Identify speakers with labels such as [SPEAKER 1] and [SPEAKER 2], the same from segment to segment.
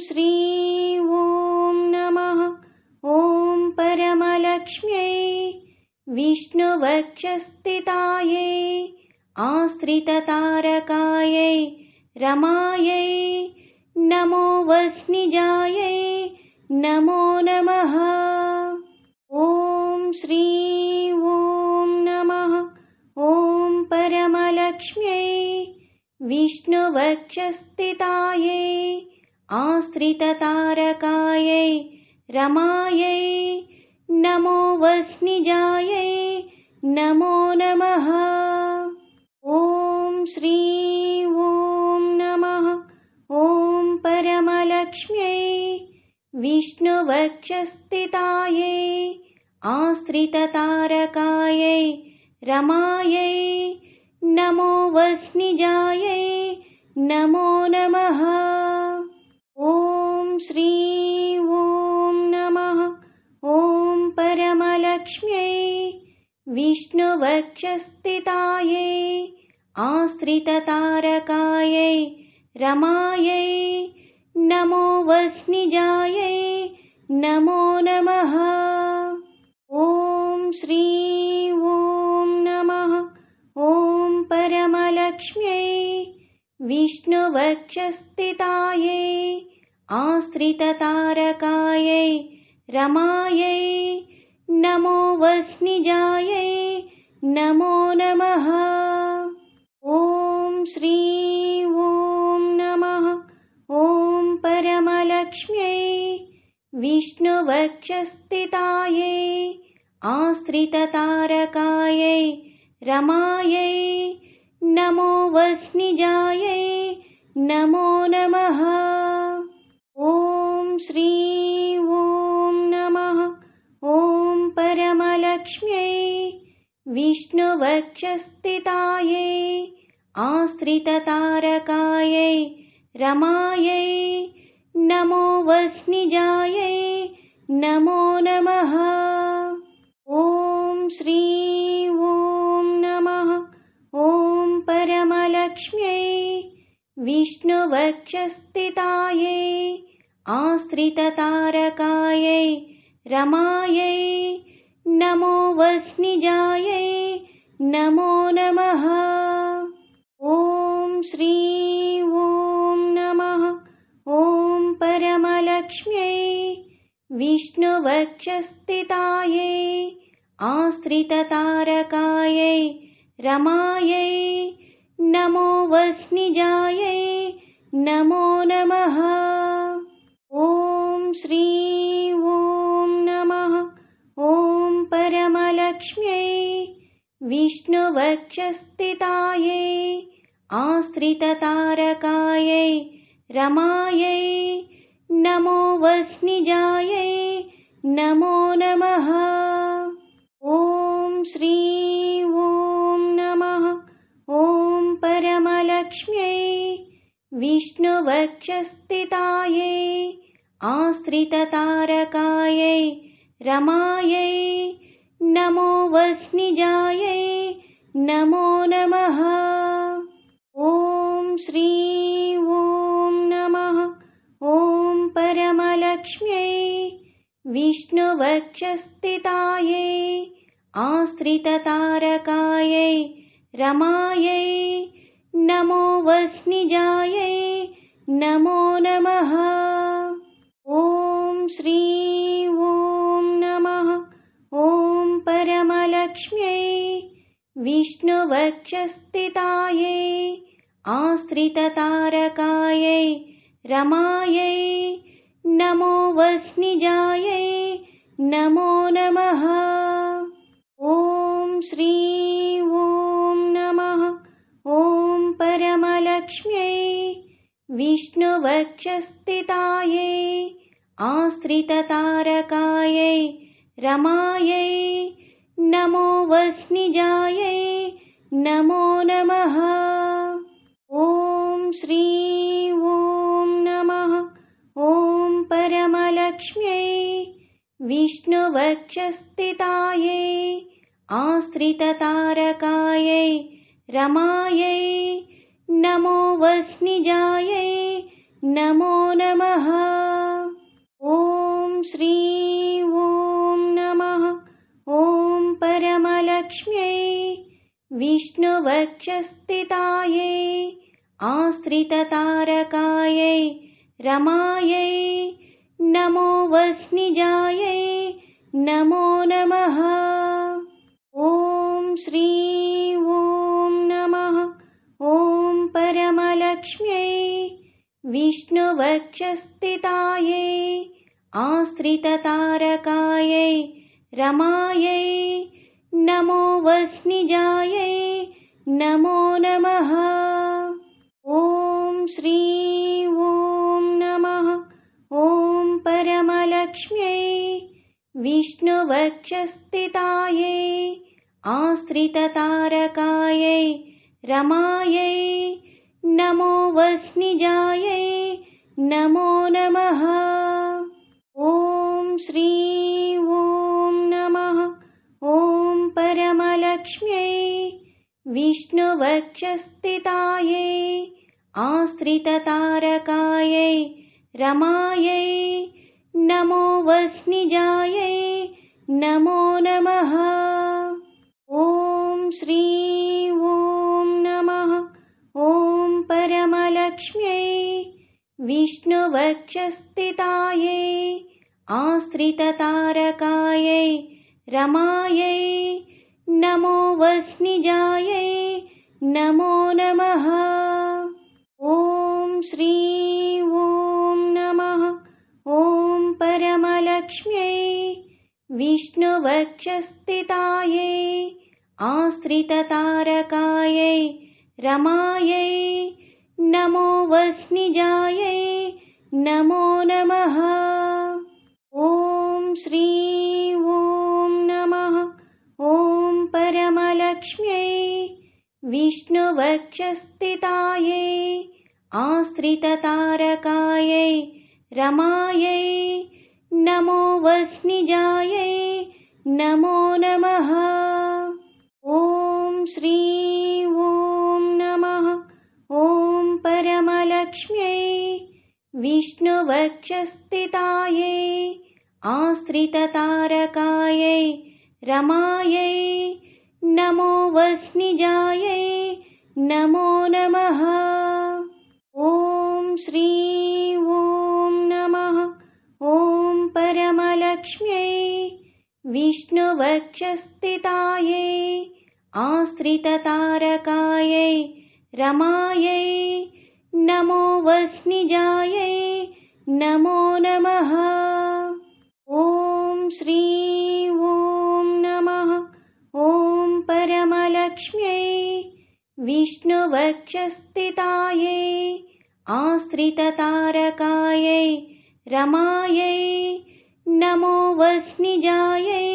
[SPEAKER 1] श्री ॐ नमः ॐ परमलक्ष्म्यै विष्णुवक्षस्थितायै आश्रिततारकायै रमायै नमो वह्निजायै नमो नमः। ॐ श्री ॐ नमः ॐ परमलक्ष्म्यै विष्णुवक्षस्थितायै आश्रिततारकायै रमायै नमो वह्निजायै नमो नमः। ॐ श्री ॐ नमः ॐ परमलक्ष्म्यै विष्णुवक्षस्थितायै आश्रिततारकायै रमायै नमो वह्निजायै नमो नमः। ॐ श्री ॐ नमः ॐ परमलक्ष्म्यै विष्णुवक्षस्थितायै आश्रिततारकायै रमायै नमो वह्निजायै नमो नमः। ॐ श्री ॐ नमः ॐ परमलक्ष्म्यै विष्णुवक्षस्थितायै आश्रिततारकायै रमायै नमो वह्निजायै नमो नमः। ॐ श्री ॐ नमः ॐ परमलक्ष्म्यै विष्णुवक्षस्थितायै आश्रिततारकायै रमायै नमो वह्निजायै नमो नमः। ॐ श्री ॐ नमः ॐ परमलक्ष्म्यै विष्णुवक्षस्थितायै आश्रिततारकायै रमायै नमो वह्निजायै नमो नमः। ॐ श्री ॐ नमः ॐ परमलक्ष्म्यै विष्णुवक्षस्थितायै आश्रिततारकायै रमायै नमो वह्निजायै नमो नमः। ॐ श्री ॐ नमः ॐ परमलक्ष्म्यै विष्णुवक्षस्थितायै आश्रिततारकायै रमायै नमो वह्निजायै नमो नमः। ॐ श्री ॐ नमः ॐ परमलक्ष्म्यै विष्णुवक्षस्थितायै आश्रिततारकायै रमायै नमो वह्निजायै नमो नमः। ॐ श्री ॐ नमः ॐ परमलक्ष्म्यै विष्णुवक्षस्थितायै आश्रिततारकायै रमायै नमो वह्निजायै नमो नमः। ॐ श्री ॐ नमः ॐ परमलक्ष्म्यै विष्णुवक्षस्थितायै आश्रिततारकायै रमायै नमो वह्निजायै नमो नमः। ॐ श्री ॐ नमः ॐ परमलक्ष्म्यै विष्णुवक्षस्थितायै आश्रिततारकायै रमायै नमो वह्निजायै नमो नमः। ॐ श्री ॐ नमः ॐ परमलक्ष्म्यै विष्णुवक्षस्थितायै आश्रिततारकायै रमायै नमो वह्निजायै नमो नमः। ॐ श्री ॐ नमः ॐ परमलक्ष्म्यै विष्णुवक्षस्थितायै आश्रिततारकायै रमायै नमो वह्निजायै नमो नमः। ॐ श्री ॐ नमः। ॐ परमलक्ष्म्यै विष्णुवक्षस्थितायै आश्रिततारकायै रमायै नमो वह्निजायै नमो नमः। ॐ श्री ॐ नमः। ॐ परमलक्ष्म्यै विष्णुवक्षस्थितायै आश्रिततारकायै रमायै नमो वह्निजायै नमो नमः। ॐ श्री ॐ नमः। ॐ परमलक्ष्म्यै विष्णुवक्षस्थितायै आश्रिततारकायै रमायै नमो वह्निजायै नमो नमः। ॐ श्री ॐ नमः। ॐ परमलक्ष्म्यै विष्णुवक्षस्थितायै आश्रिततारकायै रमायै नमो वह्निजायै नमो नमः। ॐ श्री ॐ नमः। ॐ परमलक्ष्म्यै विष्णुवक्षस्थितायै आश्रिततारकायै रमायै नमो वह्निजायै नमो नमः। ॐ श्री ॐ नमः। ॐ परमलक्ष्म्यै विष्णुवक्षस्थितायै आश्रिततारकायै रमायै नमो वह्निजायै नमो नमः। ॐ श्री ॐ नमः। ॐ परमलक्ष्म्यै विष्णुवक्षस्थितायै आश्रिततारकायै रमायै नमो वह्निजायै नमो नमः। ॐ श्री ॐ नमः। ॐ परमलक्ष्म्यै विष्णुवक्षस्थितायै आश्रिततारकायै रमायै नमो वह्निजायै नमो नमः। ॐ श्री ॐ नमः। ॐ परमलक्ष्म्यै विष्णुवक्षस्थितायै आश्रिततारकायै रमायै नमो वह्निजायै नमो नमः। ॐ श्री ॐ नमः। ॐ परमलक्ष्म्यै विष्णुवक्षस्थितायै आश्रिततारकायै रमायै नमो वह्निजायै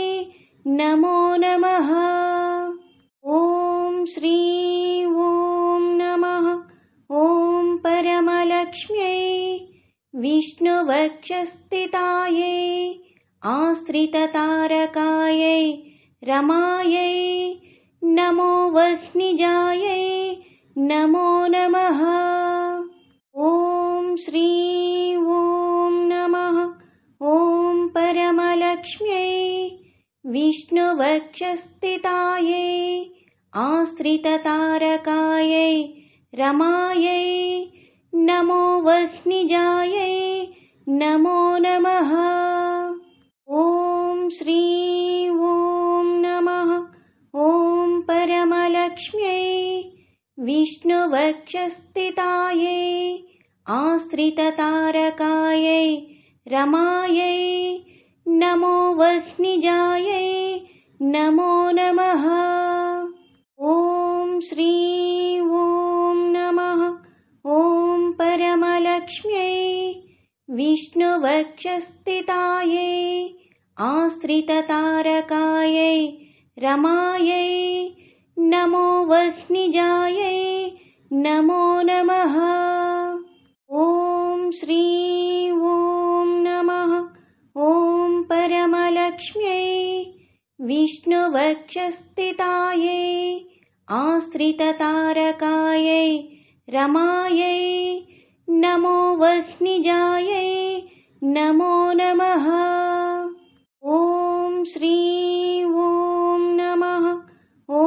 [SPEAKER 1] नमो नमः। ॐ श्री ॐ नमः। ॐ परमलक्ष्म्यै विष्णुवक्षस्थितायै आश्रिततारकायै रमायै नमो वह्निजायै नमो नमः। ॐ श्री ॐ नमः। ॐ परमलक्ष्म्यै विष्णुवक्षस्थितायै आश्रिततारकायै रमायै नमो वह्निजायै नमो नमः। ॐ श्री ॐ नमः। ॐ परमलक्ष्म्यै विष्णुवक्षस्थितायै आश्रिततारकायै रमायै नमो वह्निजायै नमो नमः। ॐ श्री ॐ नमः। ॐ परमलक्ष्म्यै विष्णुवक्षस्थितायै आश्रिततारकायै रमायै नमो वह्निजायै नमो नमः। ॐ श्री ॐ नमः। ॐ परमलक्ष्म्यै विष्णुवक्षस्थितायै आश्रिततारकायै रमायै नमो वह्निजायै नमो नमः। ॐ श्री ॐ नमः ॐ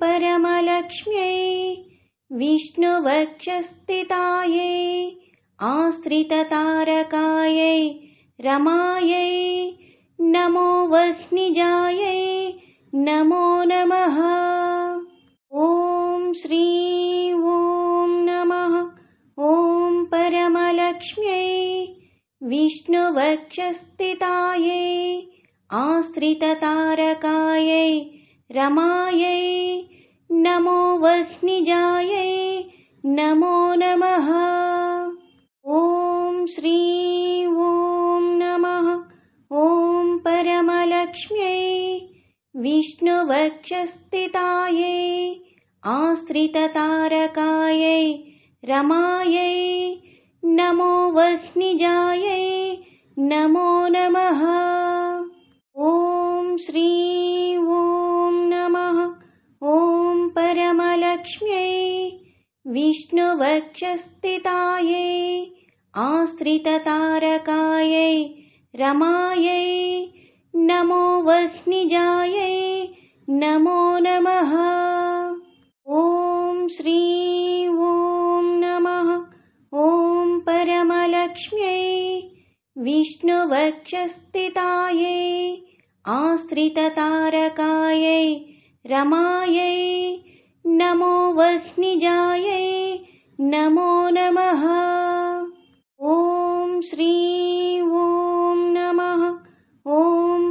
[SPEAKER 1] परमलक्ष्म्यै विष्णुवक्षस्थितायै आश्रिततारकायै रमायै नमो वह्निजायै नमो नमः। ॐ श्री ॐ नमः ॐ परमलक्ष्म्यै विष्णुवक्षस्थितायै आश्रिततारकायै रमायै नमो वह्निजायै नमो नमः। ॐ श्री ॐ नमः ॐ परमलक्ष्म्यै विष्णुवक्षस्थितायै आश्रिततारकायै रमायै नमो वह्निजायै नमो नमः। ॐ श्री ॐ नमः ॐ परमलक्ष्म्यै विष्णुवक्षस्थितायै आश्रिततारकायै रमायै नमो वह्निजायै नमो नमः। ॐ श्री ॐ नमः ॐ परमलक्ष्म्यै विष्णुवक्षस्थितायै आश्रिततारकायै रमायै नमो वह्निजायै नमो नमः। ॐ श्री ॐ नमः ॐ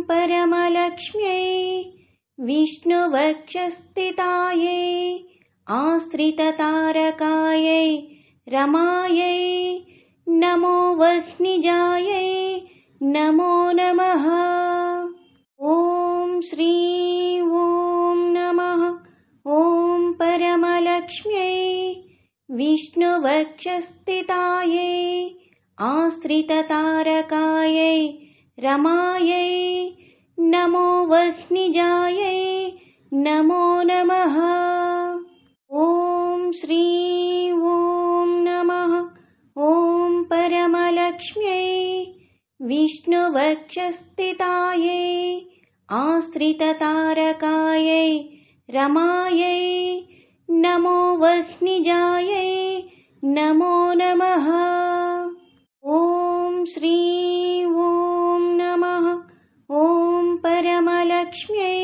[SPEAKER 1] परमलक्ष्म्यै विष्णुवक्षस्थितायै आश्रिततारकायै रमायै नमो वह्निजायै नमो नमः। ॐ श्री ॐ नमः ॐ परमलक्ष्म्यै विष्णुवक्षस्थितायै आश्रिततारकायै रमायै नमो वह्निजायै नमो नमः। ॐ श्री ॐ नमः ॐ परमलक्ष्म्यै विष्णुवक्षस्थितायै आश्रिततारकायै रमायै नमो वह्निजायै नमो नमः। ॐ श्री ॐ नमः ॐ परमलक्ष्म्यै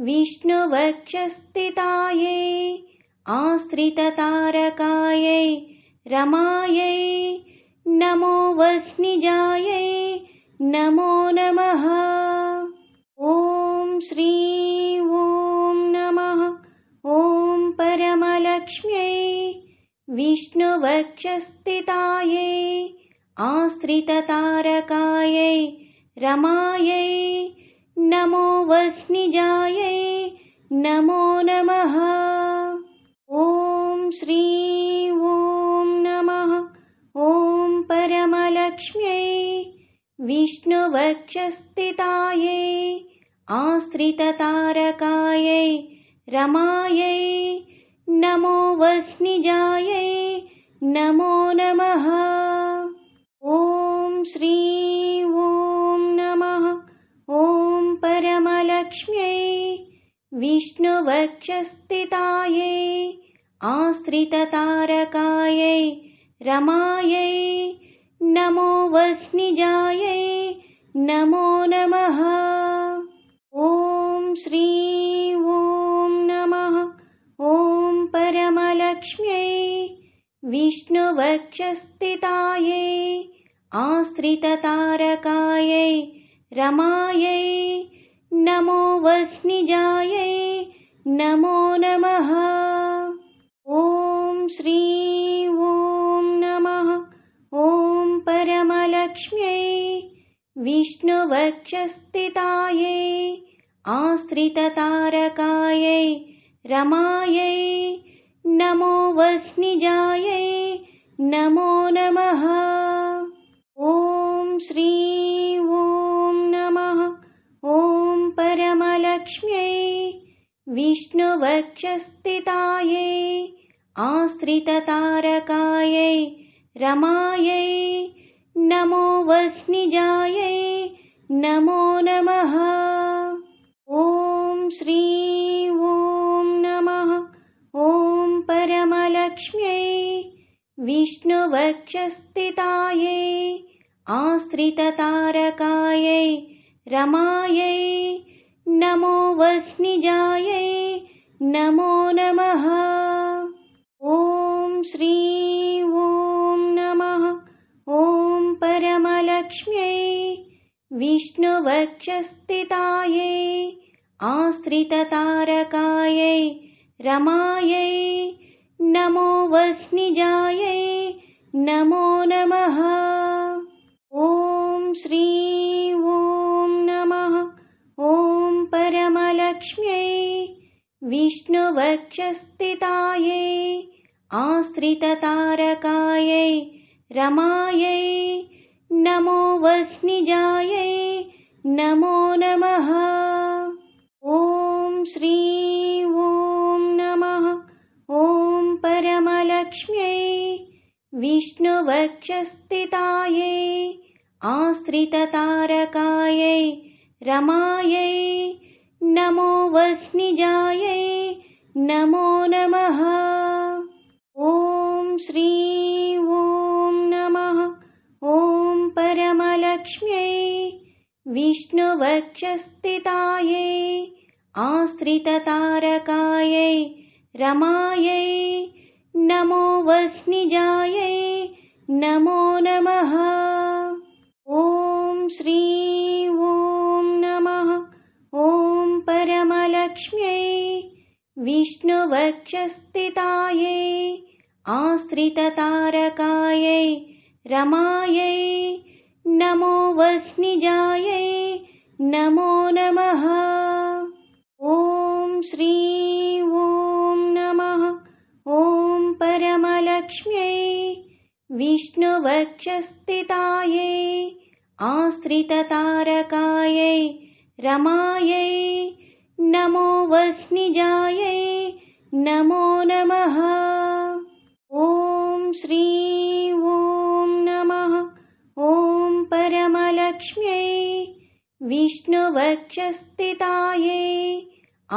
[SPEAKER 1] विष्णुवक्षस्थितायै आश्रिततारकायै रमायै नमो वह्निजायै नमो नमः। ॐ श्री ॐ नमः ॐ परमलक्ष्म्यै विष्णुवक्षस्थितायै आश्रिततारकायै रमायै नमो वह्निजायै नमो नमः। ॐ श्री ॐ नमः ॐ परमलक्ष्म्यै विष्णुवक्षस्थितायै आश्रिततारकायै रमायै नमो वह्निजायै नमो नमः। ॐ श्री ॐ नमः ॐ परमलक्ष्म्यै विष्णुवक्षस्थितायै आश्रिततारकायै रमायै नमो वह्निजायै नमो नमः। ॐ श्री ॐ नमः ॐ परमलक्ष्म्यै विष्णुवक्षस्थितायै आश्रिततारकायै रमायै नमो वह्निजायै नमो नमः। ॐ श्री ॐ नमः ॐ परमलक्ष्म्यै विष्णुवक्षस्थितायै आश्रिततारकायै रमायै नमो वह्निजायै नमो नमः। ॐ श्री ॐ नमः ॐ परमलक्ष्म्यै विष्णुवक्षस्थितायै आश्रिततारकायै रमायै नमो वह्निजायै नमो नमः। ॐ श्रीं ॐ नमः ॐ परमलक्ष्म्यै विष्णुवक्षस्थितायै आश्रिततारकायै रमायै नमो वह्निजायै नमो नमः। ॐ श्रीं ॐ नमः ॐ परमलक्ष्म्यै विष्णुवक्षस्थितायै आश्रिततारकायै रमायै नमो वह्निजायै नमो नमः। ॐ श्रीं ॐ नमः ॐ परमलक्ष्म्यै विष्णुवक्षस्थितायै आश्रिततारकायै रमायै नमो वह्निजायै नमो नमः। ॐ श्रीं ॐ नमः ॐ परमलक्ष्म्यै विष्णुवक्षस्थितायै आश्रिततारकायै रमायै नमो वह्निजायै नमो नमः। ॐ श्रीं ॐ नमः ॐ परमलक्ष्म्यै विष्णुवक्षस्थितायै आश्रिततारकायै रमायै नमो वह्निजायै नमो नमः। ॐ श्रीं ॐ नमः ॐ परमलक्ष्म्यै विष्णुवक्षस्थितायै आश्रिततारकायै रमायै नमो वह्निजायै नमो नमः। ॐ श्रीं ॐ नमः ॐ परमलक्ष्म्यै विष्णुवक्षस्थितायै आश्रिततारकायै रमायै नमो वह्निजायै नमो नमः। ॐ श्रीं ॐ नमः ॐ परमलक्ष्म्यै विष्णुवक्षस्थितायै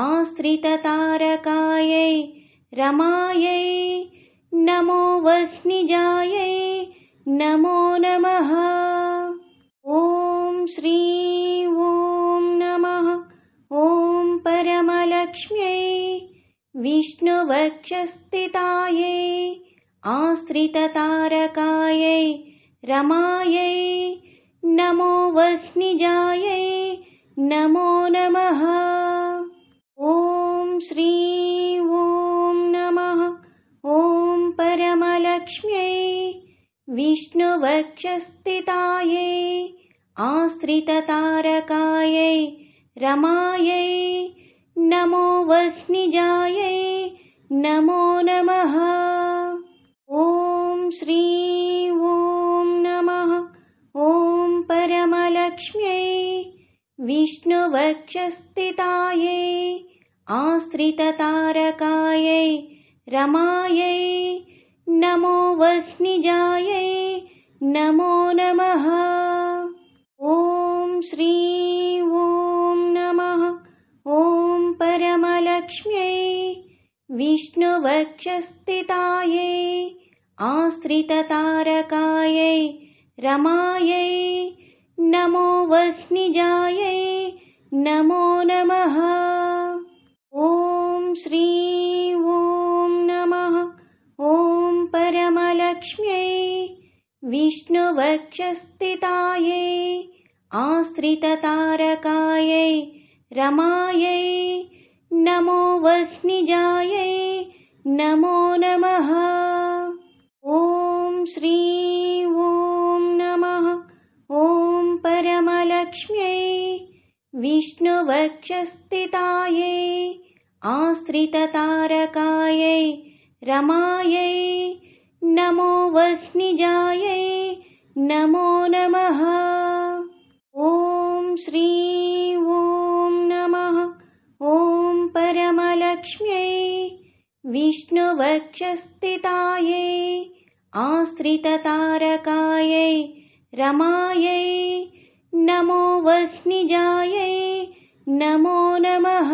[SPEAKER 1] आश्रिततारकायै रमायै नमो वह्निजायै नमो नमः। ॐ श्रीं ॐ नमः ॐ परमलक्ष्म्यै विष्णुवक्षस्थितायै आश्रिततारकायै रमायै नमो वह्निजायै नमो नमः। ॐ श्रीं ॐ नमः ॐ परमलक्ष्म्यै विष्णुवक्षस्थितायै आश्रिततारकायै रमायै नमो वह्निजायै नमो नमः। ॐ श्रीं ॐ नमः ॐ परमलक्ष्म्यै विष्णुवक्षस्थितायै आश्रिततारकायै रमायै नमो वह्निजायै नमो नमः। ॐ श्रीं ॐ नमः ॐ परमलक्ष्म्यै विष्णुवक्षस्थितायै आश्रिततारकायै रमायै नमो वह्निजायै नमो नमः। ॐ श्रीं ॐ नमः ॐ परमलक्ष्म्यै विष्णुवक्षस्थितायै आश्रिततारकायै रमायै नमो वह्निजायै नमो नमः। ॐ श्रीं ॐ नमः ॐ परमलक्ष्म्यै विष्णुवक्षस्थितायै आश्रिततारकायै रमायै नमो वह्निजायै नमो नमः। ॐ श्रीं ॐ नमः ॐ परमलक्ष्म्यै विष्णुवक्षस्थितायै आश्रिततारकायै रमायै नमो वह्निजायै नमो नमः।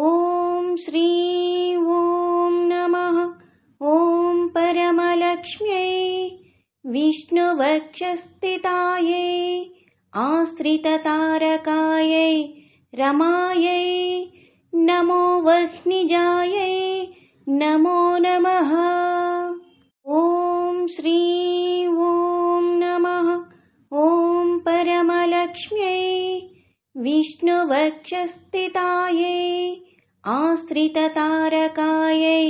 [SPEAKER 1] ॐ श्री ॐ नमः ॐ परमलक्ष्म्यै विष्णुवक्षस्थितायै आश्रिततारकायै रमायै नमो वह्निजायै नमो नमः। ॐ श्री ॐ नमः ॐ परमलक्ष्म्यै विष्णुवक्षस्थितायै आश्रिततारकायै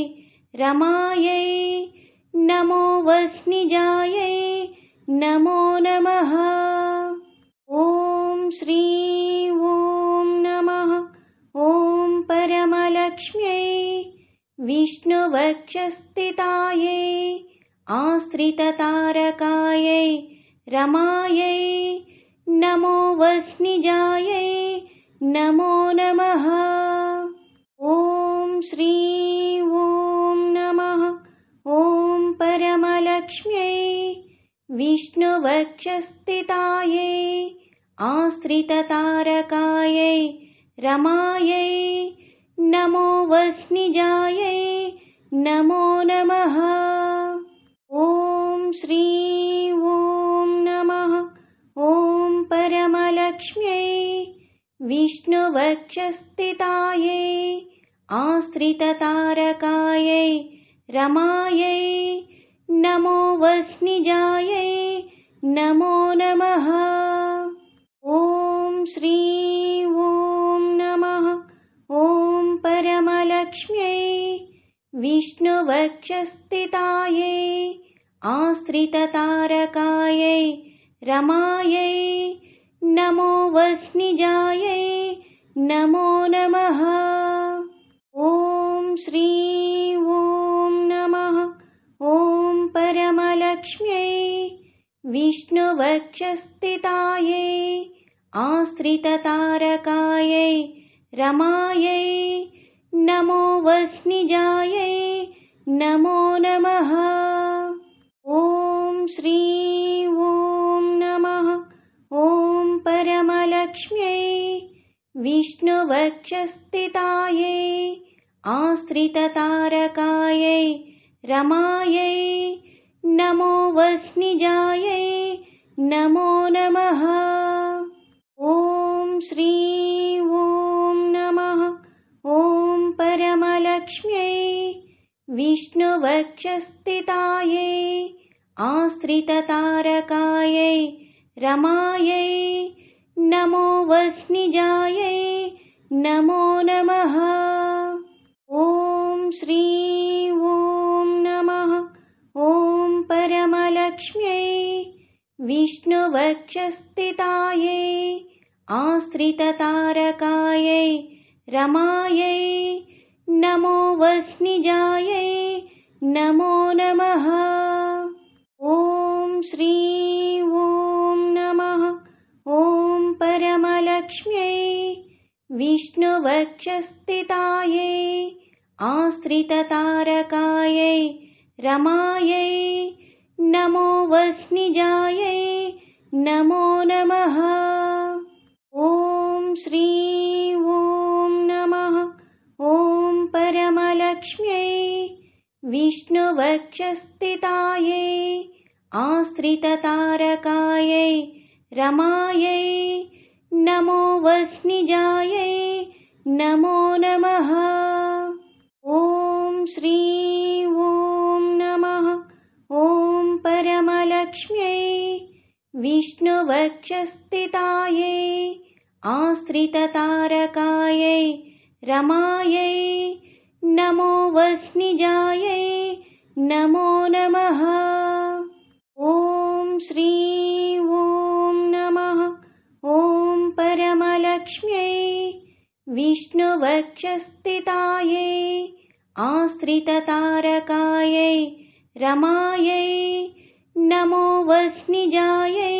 [SPEAKER 1] रमायै नमो वह्निजायै नमो नमः। ॐ श्री ॐ नमः ॐ परमलक्ष्म्यै विष्णुवक्षस्थितायै आश्रिततारकायै रमायै नमो वह्निजायै नमो नमः। ॐ श्री ॐ नमः ॐ परमलक्ष्म्यै विष्णुवक्षस्थितायै आश्रिततारकायै रमायै नमो वह्निजायै नमो नमः। ॐ श्री ॐ नमः ॐ परमलक्ष्म्यै विष्णुवक्षस्थितायै आश्रिततारकायै रमायै नमो वह्निजायै नमो नमः। ॐ श्री ॐ नमः ॐ परमलक्ष्म्यै विष्णुवक्षस्थितायै आश्रिततारकायै रमायै नमो वह्निजायै नमो नमः। ॐ श्री ॐ नमः ॐ परमलक्ष्म्यै विष्णुवक्षस्थितायै आश्रिततारकायै रमायै नमो वह्निजायै नमो नमः। ॐ श्री ॐ नमः ॐ परमलक्ष्म्यै विष्णुवक्षस्थितायै आश्रिततारकायै रमायै नमो वह्निजायै नमो नमः। ॐ श्री ॐ नमः ॐ परमलक्ष्म्यै विष्णुवक्षस्थितायै आश्रिततारकायै रमायै नमो वह्निजायै नमो नमः। ॐ श्री ॐ नमः ॐ परमलक्ष्म्यै विष्णुवक्षस्थितायै आश्रिततारकायै रमायै नमो वह्निजायै नमो नमः। ॐ श्री ॐ नमः ॐ परमलक्ष्म्यै विष्णुवक्षस्थितायै आश्रिततारकायै रमायै नमो वह्निजायै नमो नमः। ॐ श्री ॐ नमः ॐ परमलक्ष्म्यै विष्णुवक्षस्थितायै आश्रिततारकायै रमायै नमो वह्निजायै नमो नमः। ॐ श्री ॐ नमः ॐ परमलक्ष्म्यै विष्णुवक्षस्थितायै आश्रिततारकायै रमायै नमो वह्निजायै नमो नमः। ॐ श्री ॐ नमः ॐ परमलक्ष्म्यै विष्णुवक्षस्थितायै आश्रिततारकायै रमायै नमो वह्निजायै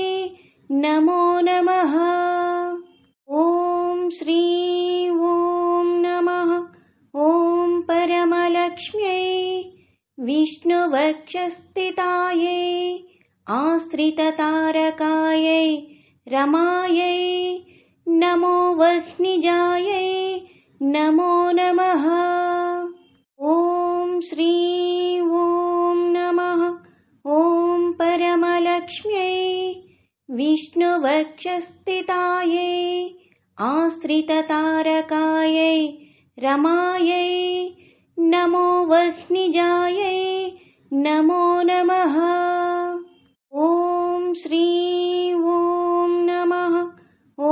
[SPEAKER 1] नमो नमः। ॐ श्री ॐ नमः ॐ परमलक्ष्म्यै विष्णुवक्षस्थितायै विष्णुवक्षस्थितायै आश्रिततारकायै रमायै नमो वस्निजायै नमो नमः। ॐ श्री ॐ नमः ॐ परमलक्ष्म्यै विष्णुवक्षस्थितायै आश्रिततारकायै रमायै नमो वस्निजायै नमो नमः। ॐ श्री ॐ नमः ॐ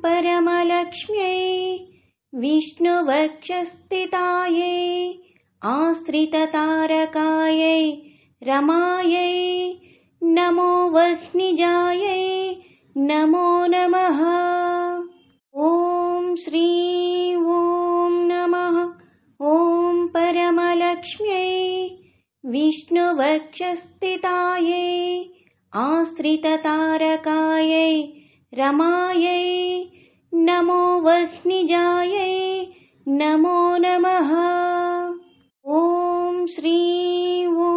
[SPEAKER 1] परमलक्ष्म्यै विष्णुवक्षस्थितायै आश्रिततारकायै रमायै नमो वस्निजायै नमो नमः। ॐ श्री ॐ नमः ॐ परमलक्ष्म्यै विष्णुवक्षस्थितायै आश्रिततारकायै रमायै नमो वस्निजायै नमो नमः। ॐ श्री ॐ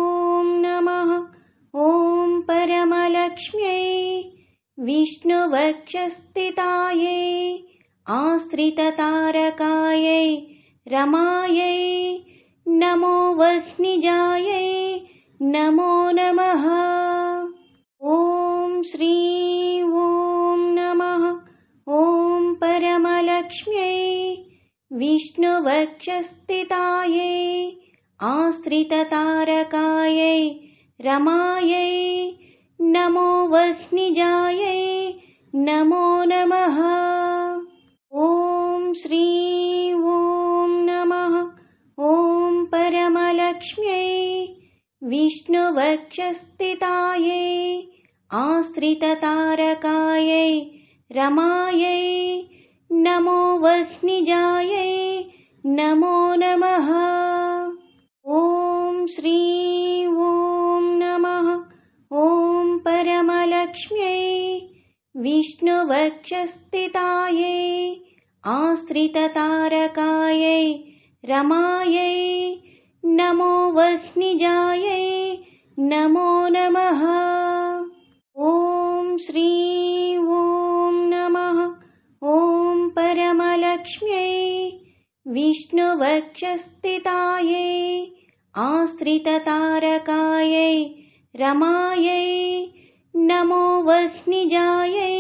[SPEAKER 1] नमः ॐ परमलक्ष्म्यै विष्णुवक्षस्थितायै आश्रिततारकायै रमायै नमो वस्निजायै नमो नमः। ॐ श्री ॐ नमः ॐ परमलक्ष्म्यै विष्णुवक्षस्थितायै आश्रिततारकायै रमायै नमो वस्निजायै नमो नमः। ॐ श्री ॐ नमः ॐ परमलक्ष्म्यै विष्णुवक्षस्थितायै आश्रिततारकायै रमायै नमो वस्निजायै नमो नमः। ॐ श्री ॐ नमः ॐ परमलक्ष्म्यै विष्णुवक्षस्थितायै आश्रिततारकायै रमायै नमो वस्निजायै नमो नमः। ॐ श्री ॐ नमः ॐ परमलक्ष्म्यै विष्णुवक्षस्थितायै आश्रिततारकायै रमायै नमो वस्निजायै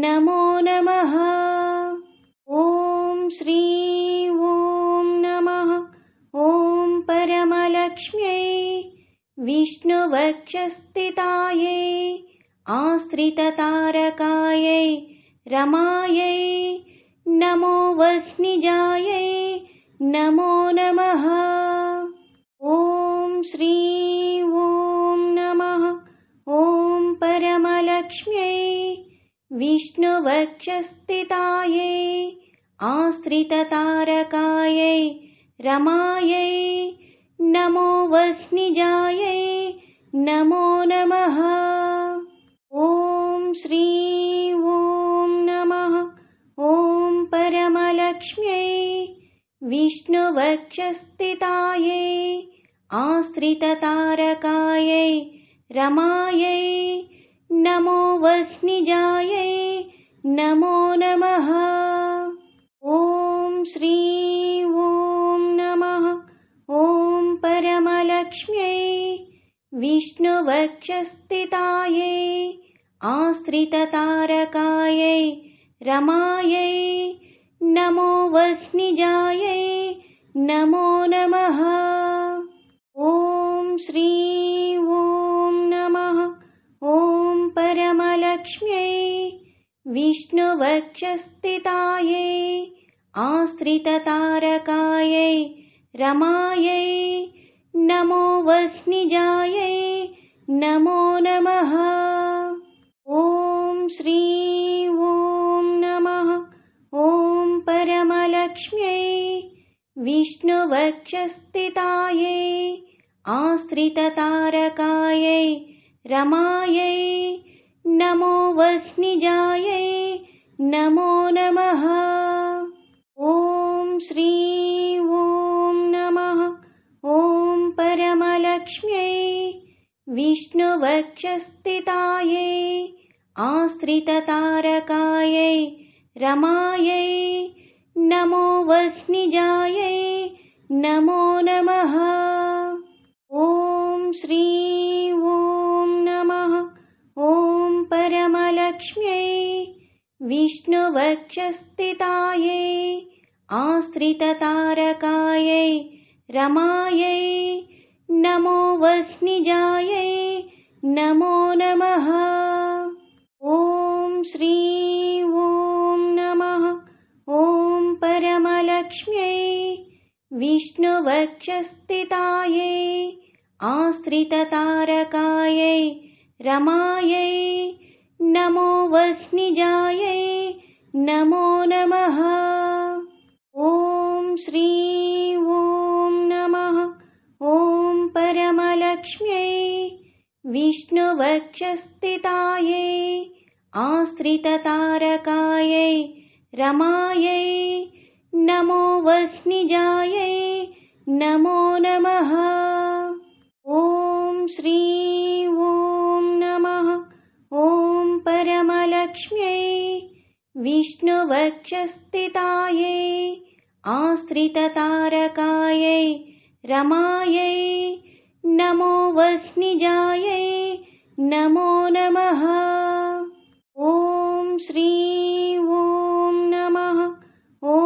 [SPEAKER 1] नमो नमः। ॐ श्री ॐ नमः ॐ परमलक्ष्म्यै विष्णुवक्षस्थितायै आश्रिततारकायै रमायै नमो वस्निजायै नमो नमः। ॐ श्री ॐ नमः ॐ परमलक्ष्म्यै विष्णुवक्षस्थितायै आश्रिततारकायै रमायै नमो वस्निजायै नमो नमः। ॐ श्री ॐ नमः ॐ परमलक्ष्म्यै विष्णुवक्षस्थितायै आश्रिततारकायै रमायै नमो वस्निजायै नमो नमः। ॐ श्री ॐ नमः ॐ परमलक्ष्म्यै विष्णुवक्षस्थितायै आश्रिततारकायै रमायै नमो वस्निजायै नमो नमः। ॐ श्री ॐ नमः ॐ परमलक्ष्म्यै विष्णुवक्षस्थितायै आश्रिततारकायै रमायै नमो वस्निजायै नमो नमः। ॐ श्री ॐ नमः ॐ परमलक्ष्म्यै विष्णुवक्षस्थितायै आश्रिततारकायै रमायै नमो वस्निजायै नमो नमः। ॐ श्री ॐ नमः ॐ परमलक्ष्म्यै विष्णुवक्षस्थितायै आश्रिततारकायै रमायै नमो वह्निजायै नमो नमः। ॐ श्री ॐ नमः। ॐ परमलक्ष्म्यै विष्णुवक्षस्थितायै आश्रिततारकायै रमायै नमो वह्निजायै नमो नमः। ॐ श्री ॐ नमः। ॐ परमलक्ष्म्यै विष्णुवक्षस्थितायै आश्रिततारकायै रमायै नमो वह्निजायै नमो नमः। ॐ श्री ॐ नमः। ॐ परमलक्ष्म्यै विष्णुवक्षस्थितायै आश्रिततारकायै रमायै नमो वह्निजायै नमो नमः। ॐ श्री ॐ नमः। ॐ परमलक्ष्म्यै विष्णुवक्षस्थितायै आश्रिततारकायै रमायै नमो वह्निजायै नमो नमः। ॐ श्री ॐ नमः। ॐ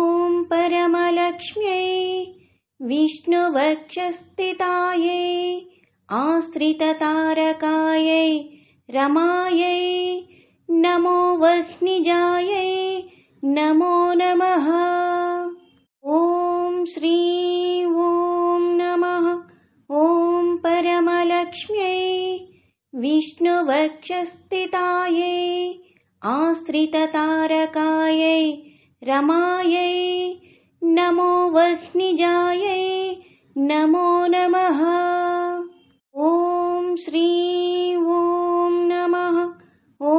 [SPEAKER 1] परमलक्ष्म्यै विष्णुवक्षस्थितायै आश्रिततारकायै रमायै नमो वह्निजायै नमो नमः। ॐ श्री ॐ नमः। ॐ परमलक्ष्म्यै विष्णुवक्षस्थितायै आश्रिततारकायै रमायै नमो वह्निजायै नमो नमः। ॐ श्री ॐ नमः। ॐ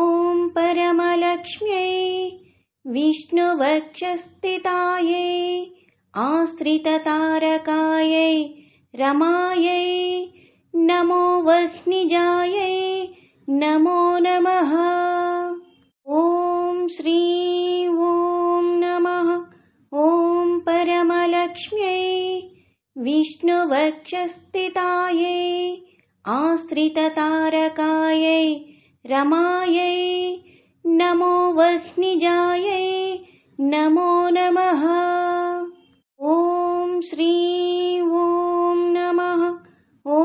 [SPEAKER 1] परमलक्ष्म्यै विष्णुवक्षस्थितायै आश्रिततारकायै रमायै नमो वह्निजायै नमो नमः। ॐ श्री ॐ नमः। ॐ परमलक्ष्म्यै विष्णुवक्षस्थितायै आश्रिततारकायै रमायै नमो वह्निजायै नमो नमः। ॐ श्री ॐ नमः। ॐ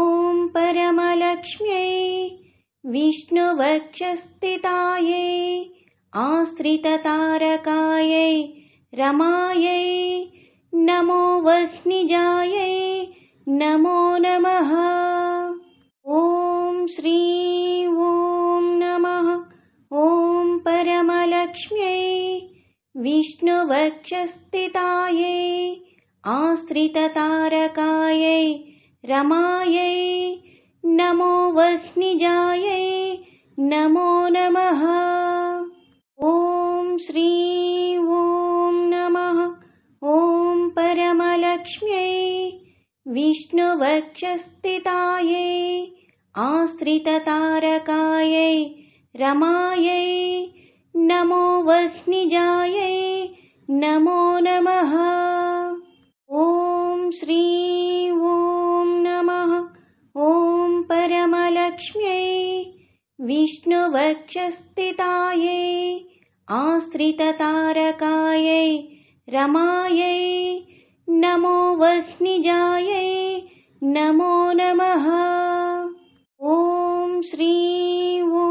[SPEAKER 1] परमलक्ष्म्यै विष्णुवक्षस्थितायै आश्रिततारकायै रमायै नमो वह्निजायै नमो नमः। ॐ श्री ॐ नमः। ॐ परमलक्ष्म्यै विष्णुवक्षस्थितायै आश्रिततारकायै रमायै नमो वह्निजायै नमो नमः। ॐ श्री ॐ नमः। ॐ परमलक्ष्म्यै विष्णुवक्षस्थितायै आश्रिततारकायै रमायै नमो वह्निजायै नमो नमः। ॐ श्री ॐ नमः। ॐ परमलक्ष्म्यै विष्णुवक्षस्थितायै आश्रिततारकायै रमायै नमो वह्निजायै नमो नमः। ॐ श्री ॐ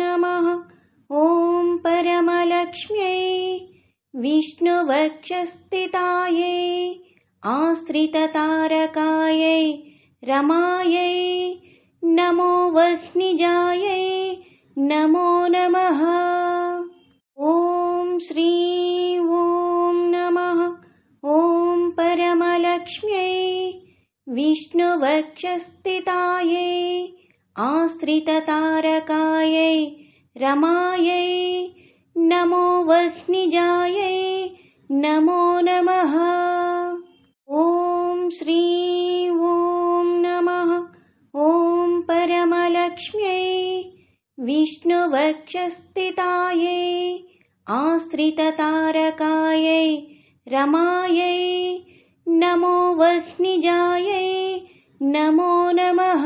[SPEAKER 1] नमः। ॐ परमलक्ष्म्यै विष्णुवक्षस्थितायै आश्रिततारकायै रमायै नमो वह्निजायै नमो नमः। ॐ श्री ॐ नमः। ॐ परमलक्ष्म्यै विष्णुवक्षस्थितायै आश्रिततारकायै रमायै नमो वह्निजायै नमो नमः। ॐ श्री ॐ नमः। ॐ परमलक्ष्म्यै विष्णुवक्षस्थितायै आश्रिततारकायै रमायै नमो वह्निजायै नमो नमः।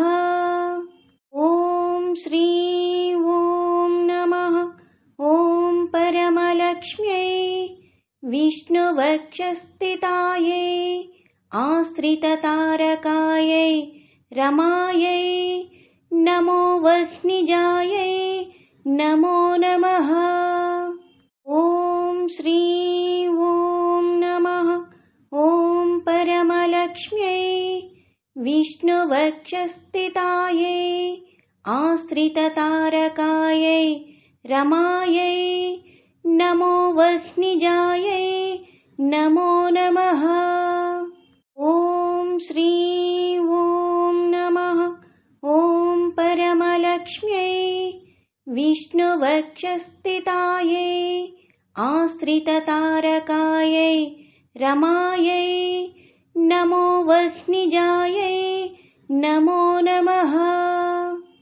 [SPEAKER 1] ॐ श्री ॐ नमः। ॐ परमलक्ष्म्यै विष्णुवक्षस्थितायै आश्रिततारकायै रमायै नमो वह्निजायै नमो नमः। ॐ श्री ॐ नमः। ॐ परमलक्ष्म्यै विष्णुवक्षस्थितायै आश्रिततारकायै रमायै नमो वह्निजायै नमो नमः। ॐ श्री ॐ नमः। ॐ परमलक्ष्म्यै विष्णुवक्षस्थितायै आश्रिततारकायै रमायै नमो वह्निजायै नमो नमः।